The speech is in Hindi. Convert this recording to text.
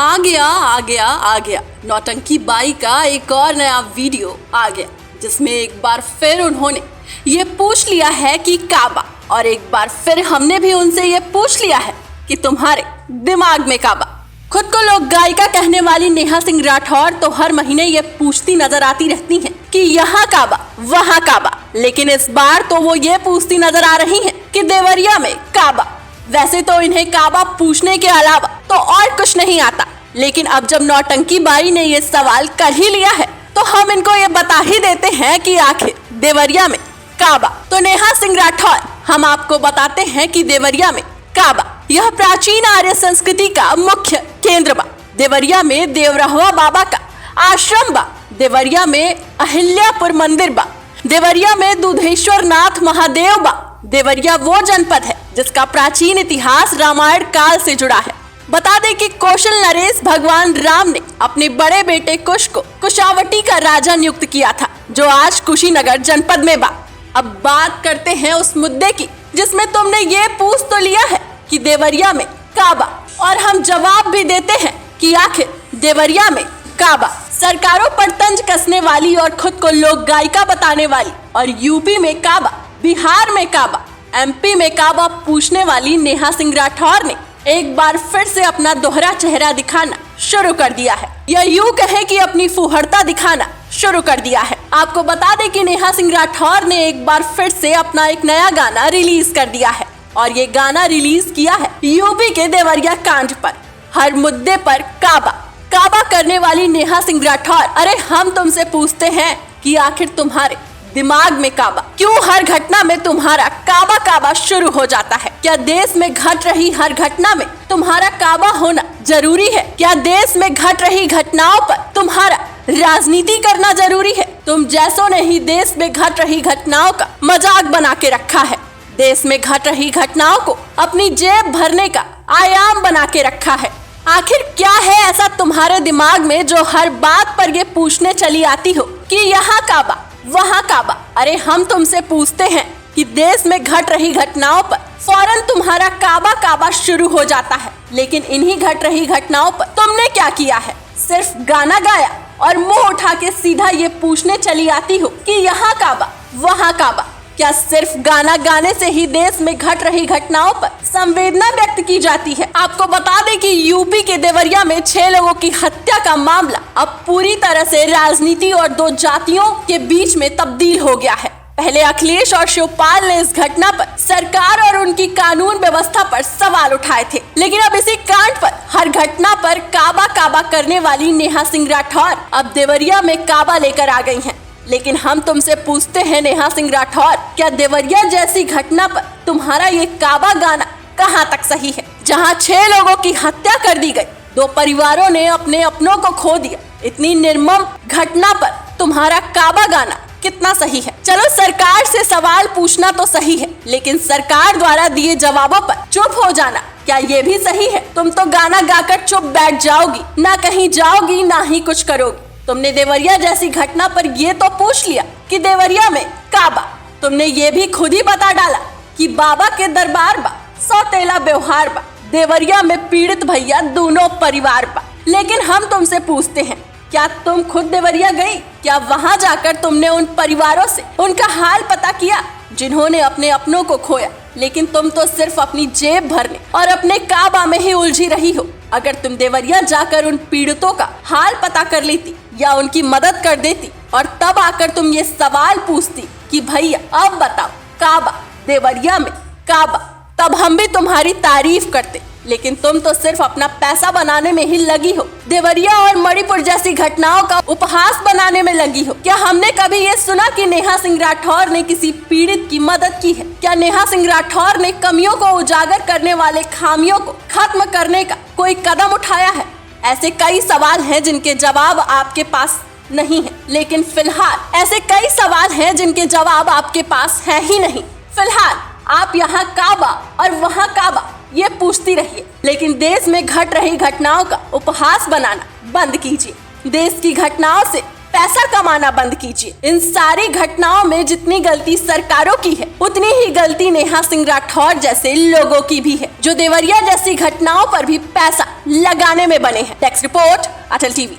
आ गया नौटंकी बाई का एक और नया वीडियो आ गया, जिसमें एक बार फिर उन्होंने ये पूछ लिया है कि काबा, और एक बार फिर हमने भी उनसे ये पूछ लिया है कि तुम्हारे दिमाग में काबा। खुद को लोग गायिका कहने वाली नेहा सिंह राठौर तो हर महीने ये पूछती नजर आती रहती हैं कि यहाँ काबा वहाँ काबा, लेकिन इस बार तो वो ये पूछती नजर आ रही हैं कि देवरिया में काबा। वैसे तो इन्हें काबा पूछने के अलावा तो और कुछ नहीं आता, लेकिन अब जब नौटंकी बाई ने ये सवाल कर ही लिया है तो हम इनको ये बता ही देते हैं कि आखिर देवरिया में काबा। तो नेहा सिंह राठौर, हम आपको बताते हैं कि देवरिया में काबा यह प्राचीन आर्य संस्कृति का मुख्य केंद्र बा। देवरिया में देवरहवा बाबा का आश्रम बा। देवरिया में अहिल्यापुर मंदिर बा। देवरिया में दूधेश्वर नाथ महादेव बा। देवरिया वो जनपद है जिसका प्राचीन इतिहास रामायण काल से जुड़ा है। बता दें कि कौशल नरेश भगवान राम ने अपने बड़े बेटे कुश को कुशावटी का राजा नियुक्त किया था, जो आज कुशीनगर जनपद में बा। अब बात करते हैं उस मुद्दे की जिसमें तुमने ये पूछ तो लिया है कि देवरिया में काबा, और हम जवाब भी देते हैं कि आखिर देवरिया में काबा। सरकारों पर तंज कसने वाली और खुद को लोक गायिका बताने वाली और यूपी में काबा, बिहार में काबा, एमपी में काबा पूछने वाली नेहा सिंह राठौर ने एक बार फिर से अपना दोहरा चेहरा दिखाना शुरू कर दिया है, या यूं कहे कि अपनी फुहड़ता दिखाना शुरू कर दिया है। आपको बता दें कि नेहा सिंह राठौर ने एक बार फिर से अपना एक नया गाना रिलीज कर दिया है, और ये गाना रिलीज किया है यूपी के देवरिया कांड पर। हर मुद्दे पर काबा काबा करने वाली नेहा सिंह राठौर, अरे हम तुमसे पूछते हैं कि आखिर तुम्हारे दिमाग में काबा क्यों हर घटना में तुम्हारा काबा काबा शुरू हो जाता है? क्या देश में घट रही हर घटना में तुम्हारा काबा होना जरूरी है? क्या देश में घट रही घटनाओं पर तुम्हारा राजनीति करना जरूरी है? तुम जैसों ने ही देश में घट रही घटनाओं का मजाक बना के रखा है। देश में घट रही घटनाओं को अपनी जेब भरने का आयाम बना के रखा है। आखिर क्या है ऐसा तुम्हारे दिमाग में जो हर बात पर ये पूछने चली आती हो कि यहाँ काबा वहाँ काबा? अरे हम तुमसे पूछते हैं कि देश में घट रही घटनाओं पर फौरन तुम्हारा काबा काबा शुरू हो जाता है, लेकिन इन्हीं घट रही घटनाओं पर तुमने क्या किया है? सिर्फ गाना गाया और मुंह उठा के सीधा ये पूछने चली आती हो कि यहाँ काबा वहाँ काबा। क्या सिर्फ गाना गाने से ही देश में घट रही घटनाओं पर संवेदना व्यक्त की जाती है? आपको बता दें कि यूपी के देवरिया में 6 लोगों की हत्या का मामला अब पूरी तरह से राजनीति और दो जातियों के बीच में तब्दील हो गया है। पहले अखिलेश और शिवपाल ने इस घटना पर सरकार और उनकी कानून व्यवस्था पर सवाल उठाए थे, लेकिन अब इसी कांड पर हर घटना पर काबा काबा करने वाली नेहा सिंह राठौर अब देवरिया में काबा लेकर आ गई हैं। लेकिन हम तुमसे पूछते हैं नेहा सिंह राठौर, क्या देवरिया जैसी घटना पर तुम्हारा ये काबा गाना कहाँ तक सही है? जहाँ 6 लोगों की हत्या कर दी गई, 2 परिवारों ने अपने अपनों को खो दिया, इतनी निर्मम घटना पर तुम्हारा काबा गाना कितना सही है? चलो सरकार से सवाल पूछना तो सही है, लेकिन सरकार द्वारा दिए जवाबों पर चुप हो जाना क्या ये भी सही है? तुम तो गाना गाकर चुप बैठ जाओगी, ना कहीं जाओगी ना ही कुछ करोगी। तुमने देवरिया जैसी घटना पर ये तो पूछ लिया कि देवरिया में काबा। तुमने ये भी खुद ही बता डाला कि बाबा के दरबार बा, सौतेला व्यवहार बा, देवरिया में पीड़ित भैया दोनों परिवार बा। लेकिन हम तुमसे पूछते हैं, क्या तुम खुद देवरिया गई? क्या वहाँ जाकर तुमने उन परिवारों से उनका हाल पता किया जिन्होंने अपने अपनों को खोया? लेकिन तुम तो सिर्फ अपनी जेब भरने और अपने काबा में ही उलझी रही हो। अगर तुम देवरिया जाकर उन पीड़ितों का हाल पता कर लेती या उनकी मदद कर देती और तब आकर तुम ये सवाल पूछती कि भैया अब बताओ काबा देवरिया में काबा, तब हम भी तुम्हारी तारीफ करते। लेकिन तुम तो सिर्फ अपना पैसा बनाने में ही लगी हो, देवरिया और मणिपुर जैसी घटनाओं का उपहास बनाने में लगी हो। क्या हमने कभी ये सुना कि नेहा सिंह राठौर ने किसी पीड़ित की मदद की है? क्या नेहा सिंह राठौर ने कमियों को उजागर करने वाले खामियों को खत्म करने का कोई कदम उठाया है? ऐसे कई सवाल हैं जिनके जवाब आपके पास नहीं है, लेकिन फिलहाल ऐसे कई सवाल हैं जिनके जवाब आपके पास है ही नहीं। फिलहाल आप यहाँ काबा और वहाँ काबा ये पूछती रहिए, लेकिन देश में घट रही घटनाओं का उपहास बनाना बंद कीजिए। देश की घटनाओं से पैसा कमाना बंद कीजिए। इन सारी घटनाओं में जितनी गलती सरकारों की है, उतनी ही गलती नेहा सिंह राठौर जैसे लोगों की भी है, जो देवरिया जैसी घटनाओं पर भी पैसा लगाने में बने हैं। डेस्क रिपोर्ट, अटल टीवी।